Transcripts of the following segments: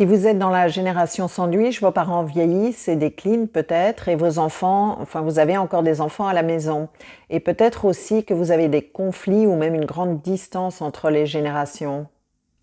Si vous êtes dans la génération sandwich, vos parents vieillissent et déclinent peut-être, et vos enfants, enfin vous avez encore des enfants à la maison. Et peut-être aussi que vous avez des conflits ou même une grande distance entre les générations.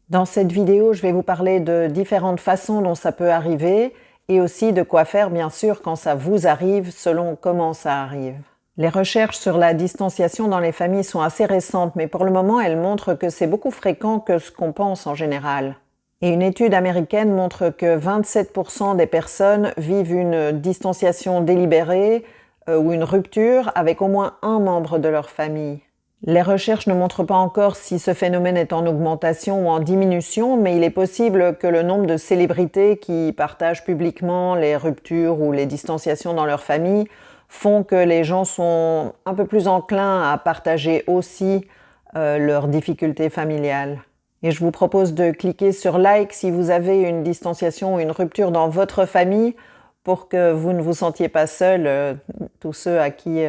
Dans cette vidéo, je vais vous parler de différentes façons dont ça peut arriver et aussi de quoi faire bien sûr quand ça vous arrive selon comment ça arrive. Les recherches sur la distanciation dans les familles sont assez récentes, mais pour le moment elles montrent que c'est beaucoup fréquent que ce qu'on pense en général. Et une étude américaine montre que 27% des personnes vivent une distanciation délibérée ou une rupture avec au moins un membre de leur famille. Les recherches ne montrent pas encore si ce phénomène est en augmentation ou en diminution, mais il est possible que le nombre de célébrités qui partagent publiquement les ruptures ou les distanciations dans leur famille font que les gens sont un peu plus enclins à partager aussi leurs difficultés familiales. Et je vous propose de cliquer sur like si vous avez une distanciation ou une rupture dans votre famille pour que vous ne vous sentiez pas seul, tous ceux à qui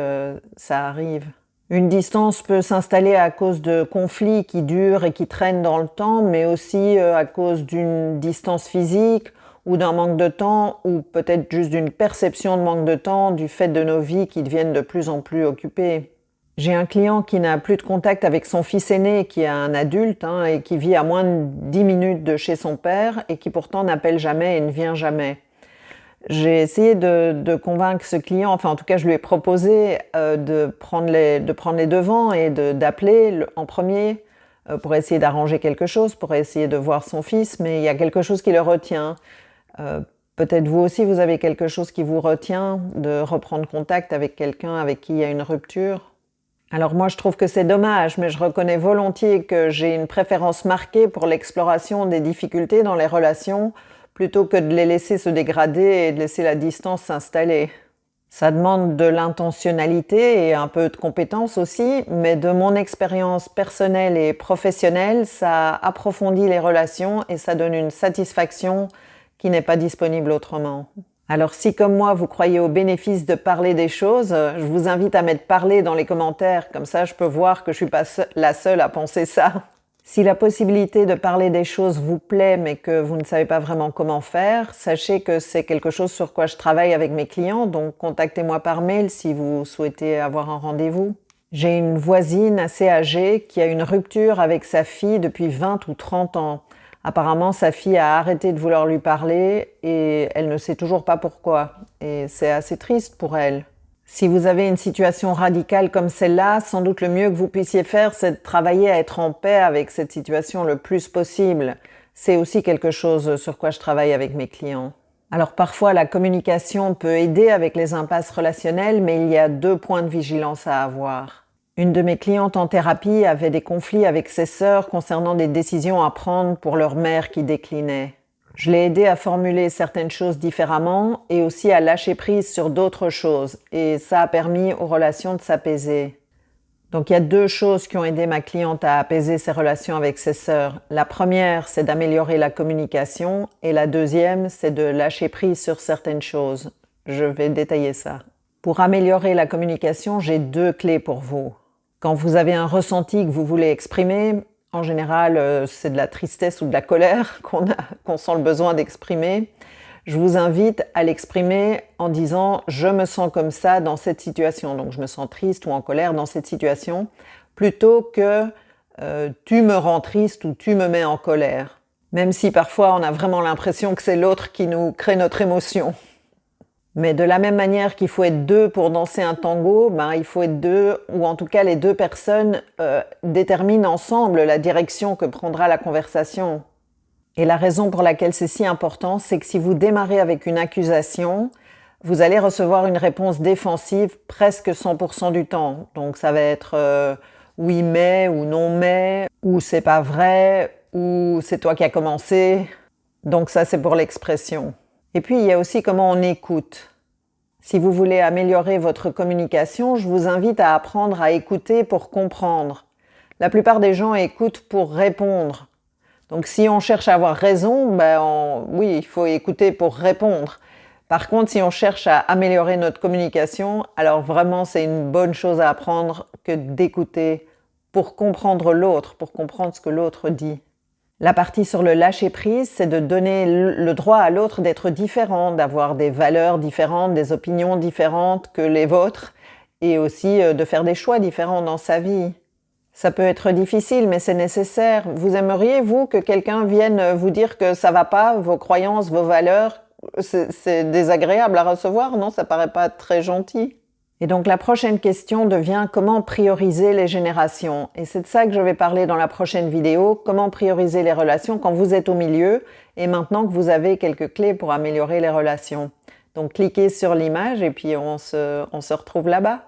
ça arrive. Une distance peut s'installer à cause de conflits qui durent et qui traînent dans le temps, mais aussi à cause d'une distance physique ou d'un manque de temps, ou peut-être juste d'une perception de manque de temps du fait de nos vies qui deviennent de plus en plus occupées. J'ai un client qui n'a plus de contact avec son fils aîné, qui est un adulte et qui vit à moins de 10 minutes de chez son père et qui pourtant n'appelle jamais et ne vient jamais. J'ai essayé de convaincre ce client, enfin en tout cas je lui ai proposé de prendre les devants et d'appeler en premier pour essayer d'arranger quelque chose, pour essayer de voir son fils, mais il y a quelque chose qui le retient. Peut-être vous aussi vous avez quelque chose qui vous retient de reprendre contact avec quelqu'un avec qui il y a une rupture. Alors moi je trouve que c'est dommage, mais je reconnais volontiers que j'ai une préférence marquée pour l'exploration des difficultés dans les relations plutôt que de les laisser se dégrader et de laisser la distance s'installer. Ça demande de l'intentionnalité et un peu de compétence aussi, mais de mon expérience personnelle et professionnelle, ça approfondit les relations et ça donne une satisfaction qui n'est pas disponible autrement. Alors si comme moi vous croyez au bénéfice de parler des choses, je vous invite à mettre parler dans les commentaires, comme ça je peux voir que je suis pas la seule à penser ça. Si la possibilité de parler des choses vous plaît mais que vous ne savez pas vraiment comment faire, sachez que c'est quelque chose sur quoi je travaille avec mes clients, donc contactez-moi par mail si vous souhaitez avoir un rendez-vous. J'ai une voisine assez âgée qui a une rupture avec sa fille depuis 20 ou 30 ans. Apparemment, sa fille a arrêté de vouloir lui parler et elle ne sait toujours pas pourquoi. Et c'est assez triste pour elle. Si vous avez une situation radicale comme celle-là, sans doute le mieux que vous puissiez faire, c'est de travailler à être en paix avec cette situation le plus possible. C'est aussi quelque chose sur quoi je travaille avec mes clients. Alors parfois, la communication peut aider avec les impasses relationnelles, mais il y a 2 points de vigilance à avoir. Une de mes clientes en thérapie avait des conflits avec ses sœurs concernant des décisions à prendre pour leur mère qui déclinait. Je l'ai aidée à formuler certaines choses différemment et aussi à lâcher prise sur d'autres choses, et ça a permis aux relations de s'apaiser. Donc il y a 2 choses qui ont aidé ma cliente à apaiser ses relations avec ses sœurs. La première, c'est d'améliorer la communication, et la deuxième, c'est de lâcher prise sur certaines choses. Je vais détailler ça. Pour améliorer la communication, j'ai 2 clés pour vous. Quand vous avez un ressenti que vous voulez exprimer, en général, c'est de la tristesse ou de la colère qu'on sent le besoin d'exprimer. Je vous invite à l'exprimer en disant « je me sens comme ça dans cette situation ». Donc je me sens triste ou en colère dans cette situation, plutôt que tu me rends triste ou tu me mets en colère. Même si parfois on a vraiment l'impression que c'est l'autre qui nous crée notre émotion. Mais de la même manière qu'il faut être 2 pour danser un tango, il faut être 2, ou en tout cas les 2 personnes déterminent ensemble la direction que prendra la conversation. Et la raison pour laquelle c'est si important, c'est que si vous démarrez avec une accusation, vous allez recevoir une réponse défensive presque 100% du temps. Donc ça va être oui mais, ou non mais, ou c'est pas vrai, ou c'est toi qui as commencé. Donc ça c'est pour l'expression. Et puis, il y a aussi comment on écoute. Si vous voulez améliorer votre communication, je vous invite à apprendre à écouter pour comprendre. La plupart des gens écoutent pour répondre. Donc, si on cherche à avoir raison, oui, il faut écouter pour répondre. Par contre, si on cherche à améliorer notre communication, alors vraiment, c'est une bonne chose à apprendre que d'écouter pour comprendre l'autre, pour comprendre ce que l'autre dit. La partie sur le lâcher-prise, c'est de donner le droit à l'autre d'être différent, d'avoir des valeurs différentes, des opinions différentes que les vôtres, et aussi de faire des choix différents dans sa vie. Ça peut être difficile, mais c'est nécessaire. Vous aimeriez, vous, que quelqu'un vienne vous dire que ça va pas, vos croyances, vos valeurs, c'est désagréable à recevoir, non? Ça paraît pas très gentil. Et donc la prochaine question devient comment prioriser les générations. Et c'est de ça que je vais parler dans la prochaine vidéo, comment prioriser les relations quand vous êtes au milieu et maintenant que vous avez quelques clés pour améliorer les relations. Donc cliquez sur l'image et puis on se retrouve là-bas.